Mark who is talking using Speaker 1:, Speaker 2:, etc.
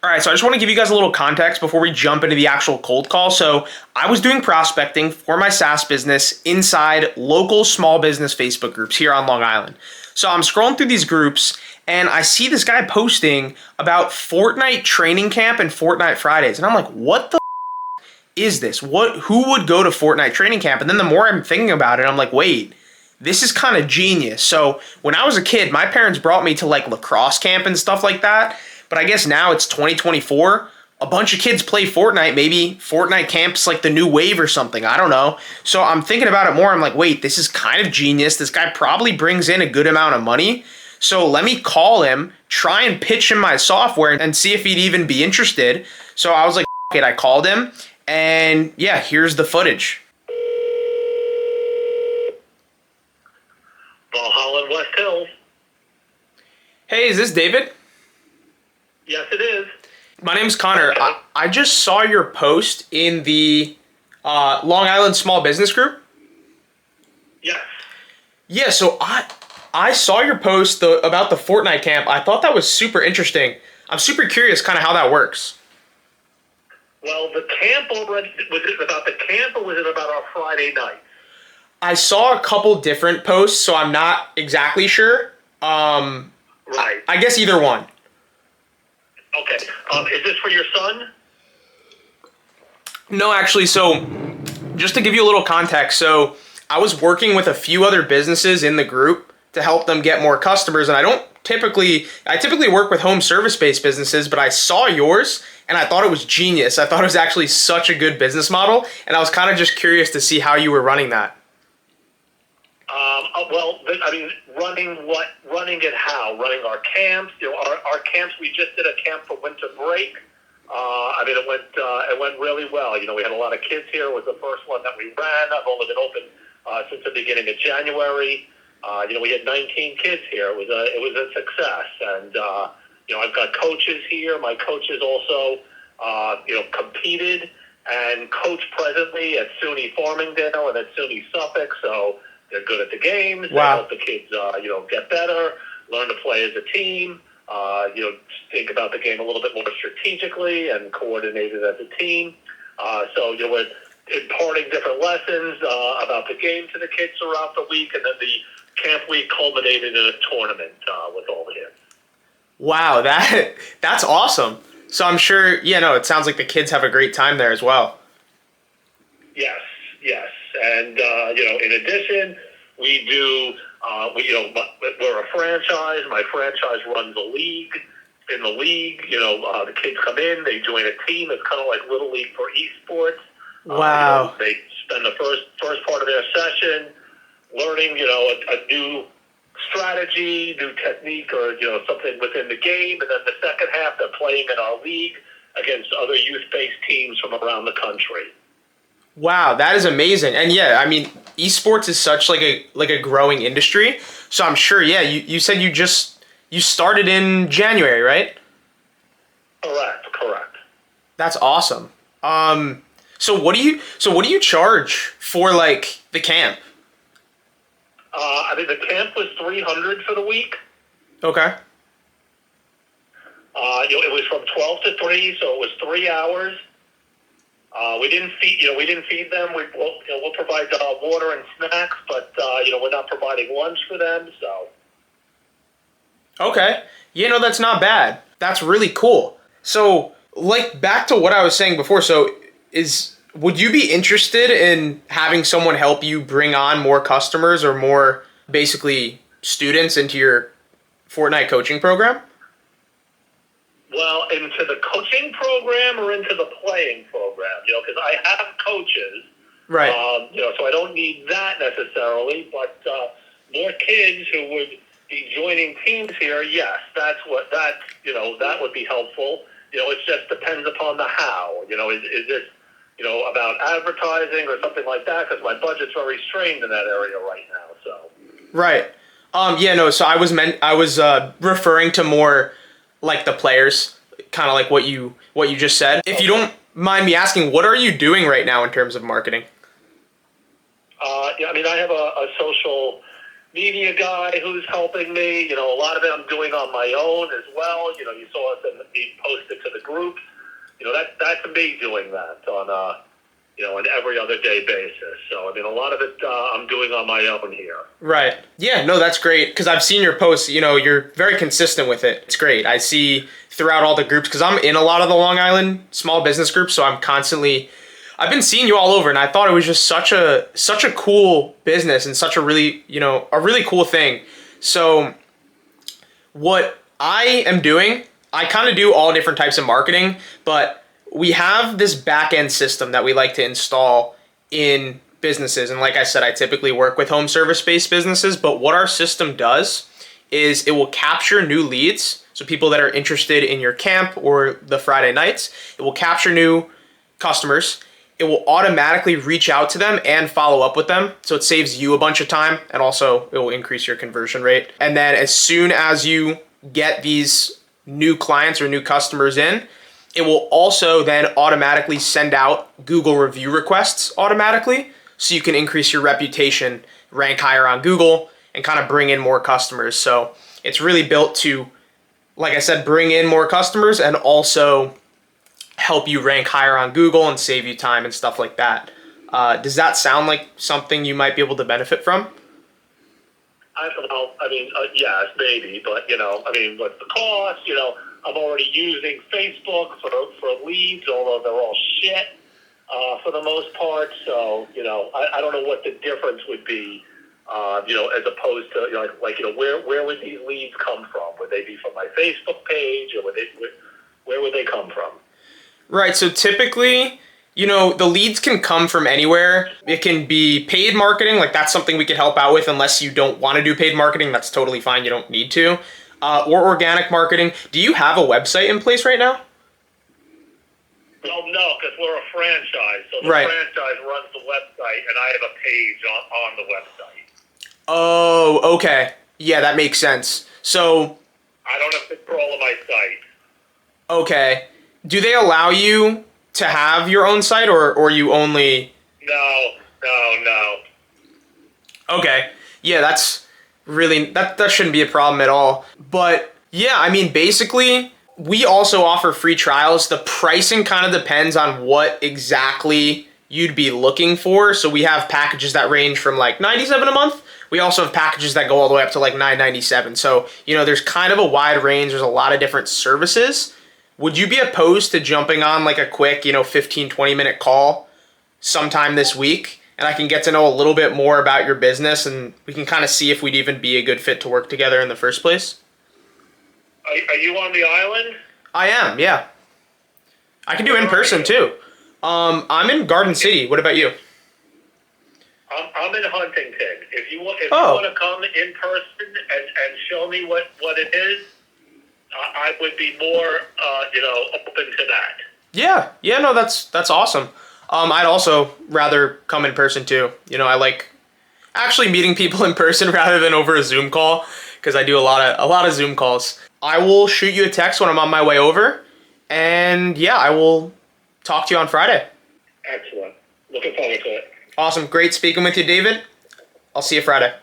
Speaker 1: All right, so I just want to give you guys a little context before we jump into the actual cold call. So I was doing prospecting for my SaaS business inside local small business Facebook groups here on Long Island. So I'm scrolling through these groups and I see this guy posting about Fortnite training camp and Fortnite Fridays. And I'm like, what the is this? Who would go to Fortnite training camp? And then the more I'm thinking about it, I'm like, wait, this is kind of genius. So when I was a kid, my parents brought me to like lacrosse camp and stuff like that. But I guess now it's 2024. A bunch of kids play Fortnite. Maybe Fortnite camp's like the new wave or something. I don't know. So I'm thinking about it more. I'm like, wait, this is kind of genius. This guy probably brings in a good amount of money. So let me call him, try and pitch him my software and see if he'd even be interested. So I was like, F it. I called him. And yeah, here's the footage.
Speaker 2: Valhalla West Hills.
Speaker 1: Hey, is this David?
Speaker 2: Yes, it is.
Speaker 1: My name's Connor.
Speaker 2: Okay.
Speaker 1: I just saw your post in the Long Island Small Business Group.
Speaker 2: Yes.
Speaker 1: Yeah, so I saw your post about the Fortnite camp. I thought that was super interesting. I'm super curious kind of how that works.
Speaker 2: Well, the camp already, was it about the camp or was it about our Friday night?
Speaker 1: I saw a couple different posts, so I'm not exactly sure.
Speaker 2: Right.
Speaker 1: I guess either one.
Speaker 2: Okay. Is this for your son?
Speaker 1: No, actually, so just to give you a little context, so I was working with a few other businesses in the group to help them get more customers, and I typically work with home service-based businesses, but I saw yours, and I thought it was genius. I thought it was actually such a good business model, and I was kind of just curious to see how you were running that.
Speaker 2: Running it how? Running our camps, our camps. We just did a camp for winter break. It went really well. We had a lot of kids here. It was the first one that we ran. I've only been open since the beginning of January. We had 19 kids here. It was a success, and I've got coaches here. My coaches also, competed and coach presently at SUNY Farmingdale and at SUNY Suffolk. So they're good at the games.
Speaker 1: Wow.
Speaker 2: They help the kids, get better, learn to play as a team. Think about the game a little bit more strategically and coordinated as a team. We're imparting different lessons about the game to the kids throughout the week, and then the camp week culminated in a tournament with all the kids.
Speaker 1: Wow, that's awesome. So I'm sure, it sounds like the kids have a great time there as well.
Speaker 2: Yes. And, in addition, we do, we're a franchise. My franchise runs a league. In the league, the kids come in, they join a team. It's kind of like Little League for esports.
Speaker 1: Wow.
Speaker 2: They spend the first part of their session learning, a new strategy, new technique, or, something within the game. And then the second half, they're playing in our league against other youth-based teams from around the country.
Speaker 1: Wow, that is amazing. And esports is such like a growing industry. So I'm sure, you said you started in January, right?
Speaker 2: Correct.
Speaker 1: That's awesome. So what do you charge for like the camp?
Speaker 2: The camp was $300 for the week.
Speaker 1: Okay.
Speaker 2: It was from 12 to 3, so it was 3 hours. We didn't feed them. We'll provide water and snacks, but we're not providing lunch for them. So.
Speaker 1: Okay. That's not bad. That's really cool. So, like, back to what I was saying before. So, would you be interested in having someone help you bring on more customers or more, basically, students into your Fortnite coaching program?
Speaker 2: Well, into the coaching program or into the playing program? Because I have coaches.
Speaker 1: Right.
Speaker 2: So I don't need that necessarily, but more kids who would be joining teams here, yes, that would be helpful. It just depends upon the how. Is this, about advertising or something like that? Because my budget's very strained in that area right now. So.
Speaker 1: Right. So I was referring to more like the players, kind of like what you just said. If you don't mind me asking, what are you doing right now in terms of marketing?
Speaker 2: I have a social media guy who's helping me. You know, a lot of it I'm doing on my own as well. You know, you saw us me post it to the group. You know, that's me doing that on an every other day basis. So I mean, a lot of it I'm doing on my own here.
Speaker 1: Right. Yeah, no, that's great because I've seen your posts. You know, you're very consistent with it. It's great. I see throughout all the groups because I'm in a lot of the Long Island small business groups, so I've been seeing you all over, and I thought it was just such a cool business and such a really cool thing. So what I am doing, I kind of do all different types of marketing, but we have this back end system that we like to install in businesses. And like I said, I typically work with home service based businesses, but what our system does is it will capture new leads. So people that are interested in your camp or the Friday nights, it will capture new customers. It will automatically reach out to them and follow up with them. So it saves you a bunch of time, and also it will increase your conversion rate. And then as soon as you get these new clients or new customers in, it will also then automatically send out Google review requests automatically, so you can increase your reputation, rank higher on Google, and kind of bring in more customers. So it's really built to, like I said, bring in more customers and also help you rank higher on Google and save you time and stuff like that. Does that sound like something you might be able to benefit from?
Speaker 2: Yes, maybe, but what's the cost? You know, I'm already using Facebook for leads, although they're all shit for the most part. So, I don't know what the difference would be, as opposed to, where would these leads come from? Would they be from my Facebook page, or where would they come from?
Speaker 1: Right. So typically, the leads can come from anywhere. It can be paid marketing. Like that's something we could help out with unless you don't want to do paid marketing. That's totally fine. You don't need to. Or organic marketing. Do you have a website in place right now?
Speaker 2: Well, no, because we're a franchise. So the franchise runs the website, and I have a page on the website.
Speaker 1: Oh, okay. Yeah, that makes sense. So
Speaker 2: I don't have control of my site.
Speaker 1: Okay. Do they allow you to have your own site, or you only...
Speaker 2: No.
Speaker 1: Okay. Yeah, that's really... That shouldn't be a problem at all. But, yeah, I mean, basically, we also offer free trials. The pricing kind of depends on what exactly you'd be looking for. So we have packages that range from like $97 a month. We also have packages that go all the way up to like $997. So, there's kind of a wide range. There's a lot of different services. Would you be opposed to jumping on like a quick, 15, 20-minute call sometime this week? And I can get to know a little bit more about your business, and we can kind of see if we'd even be a good fit to work together in the first place.
Speaker 2: Are you on the island?
Speaker 1: I am, yeah. I can do in person too. I'm in Garden City. What about you?
Speaker 2: I'm in Huntington. If you want to come in person and show me what it is, I would be more, open to that.
Speaker 1: Yeah, no, that's awesome. I'd also rather come in person too. I like actually meeting people in person rather than over a Zoom call, because I do a lot of Zoom calls. I will shoot you a text when I'm on my way over, and yeah, I will talk to you on Friday.
Speaker 2: Excellent. Looking forward to it.
Speaker 1: Awesome. Great speaking with you, David. I'll see you Friday.